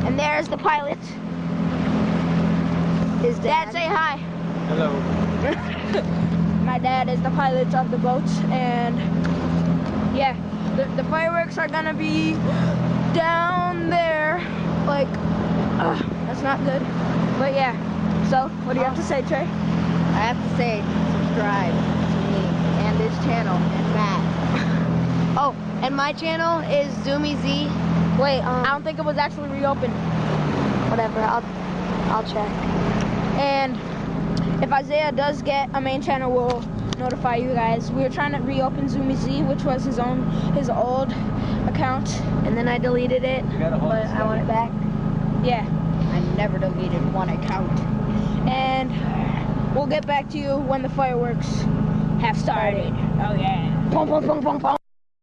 And there's the pilot. His Dad, say hi. Hello. My dad is the pilot of the boat, and yeah, the fireworks are gonna be down there. Like, that's not good. But yeah. So, what do you have to say, Trey? I have to say, subscribe to me and this channel and Matt. Oh, and my channel is Zoomy Z. Wait, I don't think it was actually reopened. Whatever, I'll check. And if Isaiah does get a main channel, we'll notify you guys. We were trying to reopen Zoomy Z, which was his old account, And then I deleted it, but I want it back. yeah. I never deleted one account. And we'll get back to you when the fireworks have started. Oh yeah. Boom, boom, boom, boom, boom.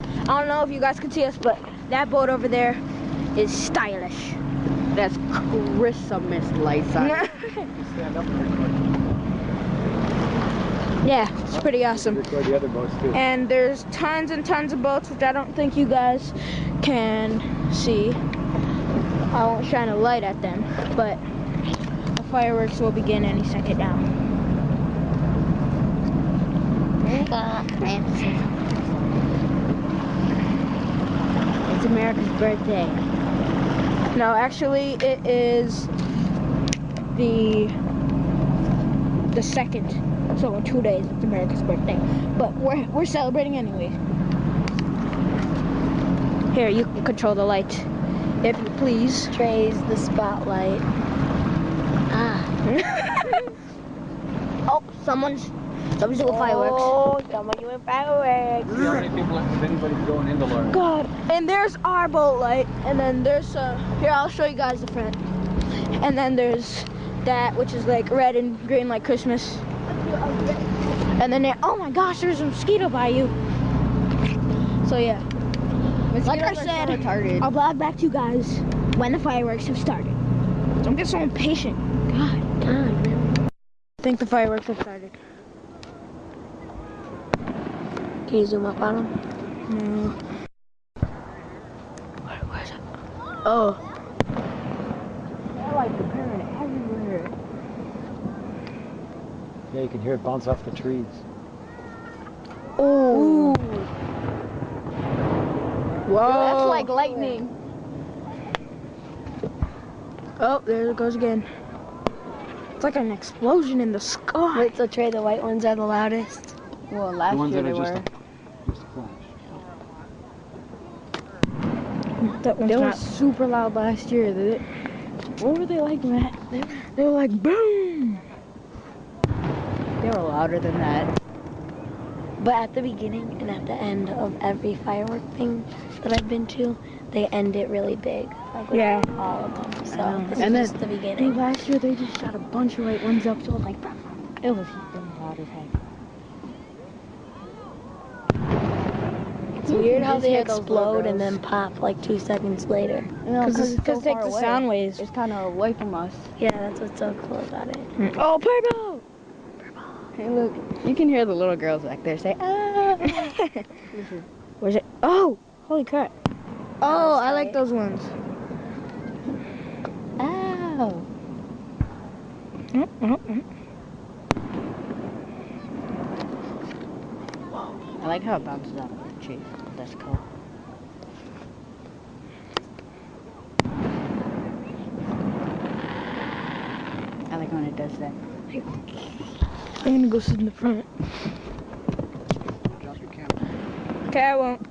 I don't know if you guys can see us, but that boat over there is stylish. That's Christmas lights on it. Stand up and record. Yeah, it's pretty awesome. Record the other boats too. And there's tons and tons of boats, which I don't think you guys can see. I won't shine a light at them, but the fireworks will begin any second now. It's America's birthday. No, actually, it is the 2nd. So in 2 days, it's America's birthday. But we're celebrating anyway. Here, you can control the light, if you please. Trey's the spotlight. Oh, someone's doing fireworks. Oh, someone doing fireworks. See how many people, if anybody's going into Laura. God, and there's our boat light, and then there's here, I'll show you guys the front. And then there's that, which is like red and green like Christmas. And then there, oh my gosh, there's a mosquito by you. So yeah, like I said, I'll vlog back to you guys when the fireworks have started. Don't get so impatient. God, man. I think the fireworks have started. Can you zoom up on them? No. Where's it? Oh. They're like appearing everywhere. Yeah, you can hear it bounce off the trees. Oh. Whoa. That's like lightning. Oh, there it goes again. It's like an explosion in the sky. Wait, so Trey, the white ones are the loudest? Well, last The ones year that they are were. just a flash. That one's They were not. super loud last year. What were they like, Matt? They were like boom. They were louder than that. But at the beginning and at the end of every firework thing that I've been to, they end it really big. Like with Yeah. all of them. So this And is then- just the beginning. Last year they just shot a bunch of white ones up, so like It was loud as heck. It's weird how they explode and then pop like 2 seconds later. because it takes the sound waves. It's kind of away from us. Yeah, that's what's so cool about it. Oh, purple! Hey, look, you can hear the little girls back there say, ah. Where's it? Oh, holy crap! Oh, I like those ones. Ow. I like how it bounces out of the tree. That's cool. I like when it does that. I'm gonna go sit in the front. Drop your camera. Okay, I won't.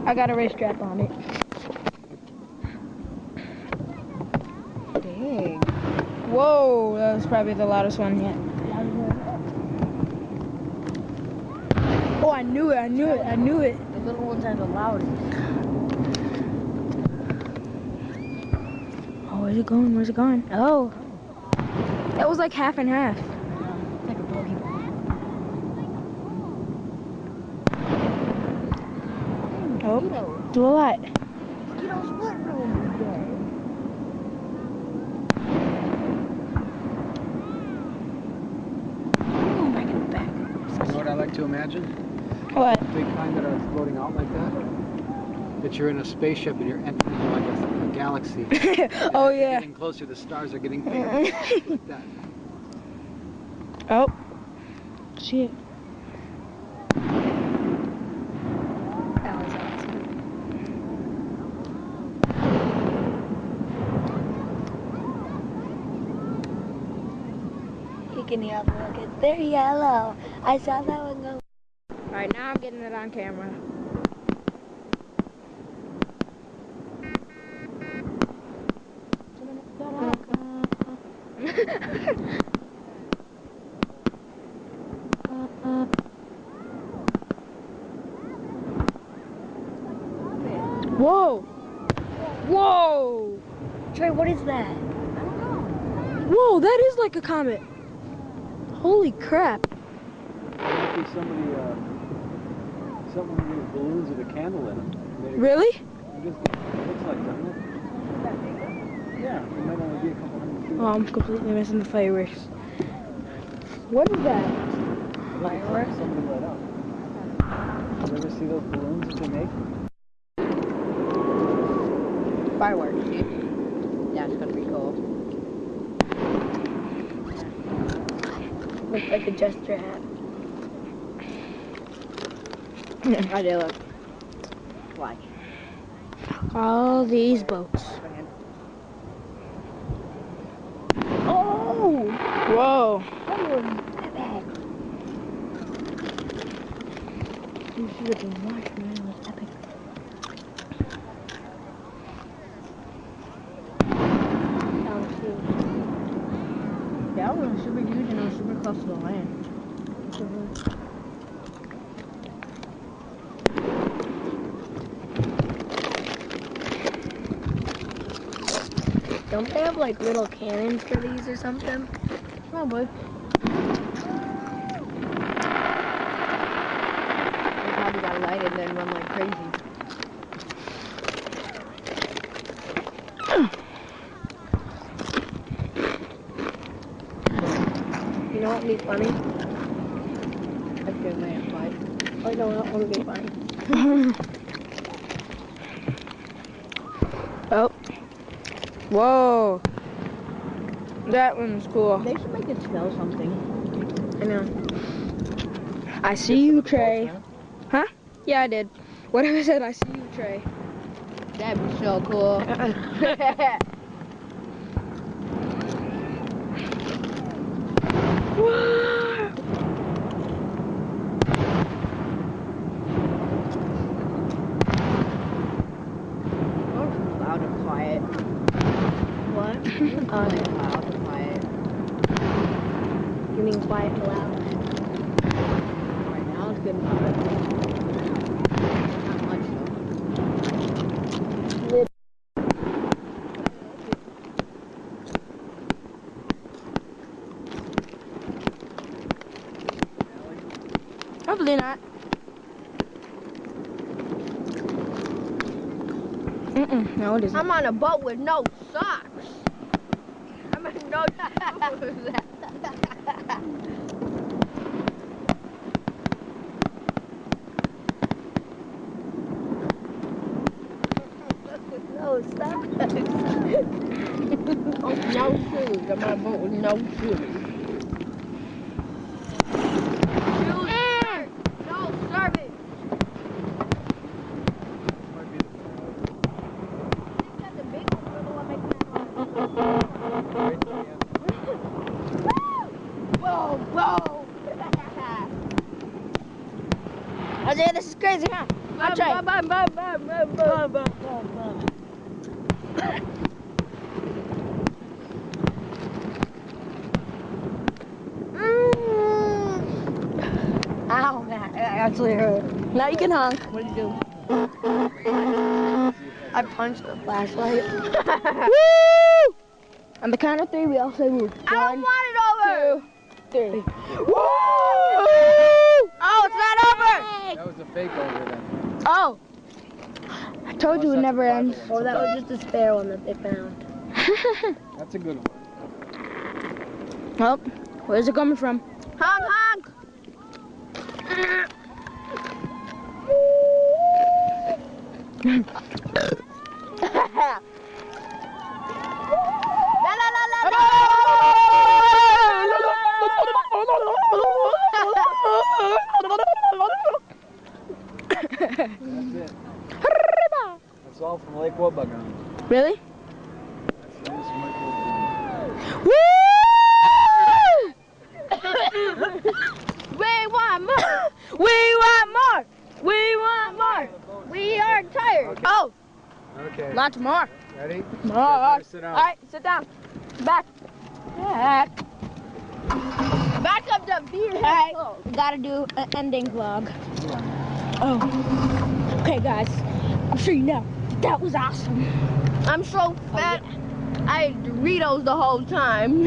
I got a race strap on it. Dang. Whoa, that was probably the loudest one yet. Oh, I knew it, I knew it, I knew it. The little ones are the loudest. Oh, where's it going? Where's it going? Oh. That was like half and half. It's like a bogey ball. Oh, do a lot. Mosquitoes split room today. Oh, back in the back. You know what I like to imagine? What? Big kind that are floating out like that. That you're in a spaceship and you're emptying like a gallon galaxy. Oh, As you're yeah. getting closer, the stars are getting bigger. Like that. Oh. See it. That was awesome. You can have a look at they're yellow. I saw that one go. Alright, now I'm getting it on camera. Whoa! Whoa! Trey, what is that? Whoa, that is like a comet. Holy crap. Might be somebody, some one of these balloons with a candle in them. Really? It looks like, doesn't it? Yeah, it might only be a couple hundred feet. Oh, I'm completely missing the fireworks. What is that? Fireworks? Somebody lit up. You ever see those balloons that they make? Fireworks, see? Yeah, it's gonna be cool. Looks like a gesture hat. I do look. Watch. All these boats. Oh! Whoa. That was epic. You should have been watching. That was epic. That was huge. That one was super huge and it was super close to the land. Don't they have like little cannons for these or something? Probably. They probably got lighted and then run like crazy. You know what would be funny? If they land fight. I know what would be funny. Oh. Whoa. That one's cool. They should make it spell something. I know. I see you, Trey. Huh? Yeah, I did. Whatever said, I see you, Trey. That'd be so cool. Loud and quiet. What? Loud and quiet. You mean quiet and loud? Right now it's good and loud. Not much though. Probably not. No, it isn't. I'm on a boat with no socks. I'm in no shoes. No, stop. Oh, no shoes. I'm on a boat with no shoes. Shoes, shirt, no service. Might be The big ones are the one making that noise. Whoa, whoa. Isaiah, this is crazy, huh? I'll try. Ow, that actually hurt. Now you can honk. What do you do? I punched the flashlight. Woo! On the count of three, we all say woo. I don't want it over. 2, 3. Woo! Oh, it's not over. That was a fake over then. Oh. I told you it never ends. Oh, that was just a spare one that they found. That's a good one. Oh, where's it coming from? Honk, honk. Really? That's Michael. Woo! We want more! We want more! We want more! We are tired. Okay. Oh, Okay. lots more. Ready? More. Gotta sit down. All right, sit down. Back. Back. Back up the beer. All right, gotta do an ending vlog. Oh. Okay, guys. I'm sure you know that was awesome. I'm so fat. I ate Doritos the whole time.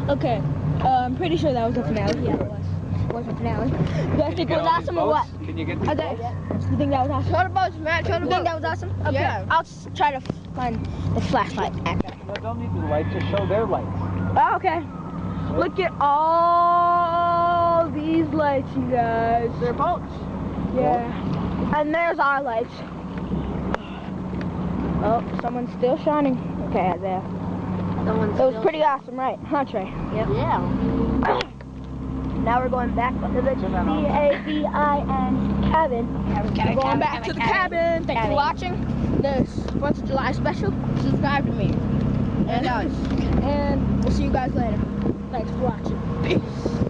Okay. I'm pretty sure that was the finale. Yeah, it was. It was the finale. Do you guys think it was awesome or what? Can you get these Okay. boats? You think that was awesome? Show the boats, Matt. Show the You think that boats. was awesome? Okay. Yeah. I'll try to find the flashlight. No, don't need the light. Just show their lights. Oh, okay. Look at all these lights, you guys. They're boats. Yeah. And there's our lights. Oh, someone's still shining. Okay, there. Someone's It was still- pretty awesome, right? Huh, Trey? Yep. Yeah. Now we're going back to the cabin. We're going back to the cabin. Thanks for watching this 4th of July special. Subscribe to me. And us. And we'll see you guys later. Thanks for watching. Peace.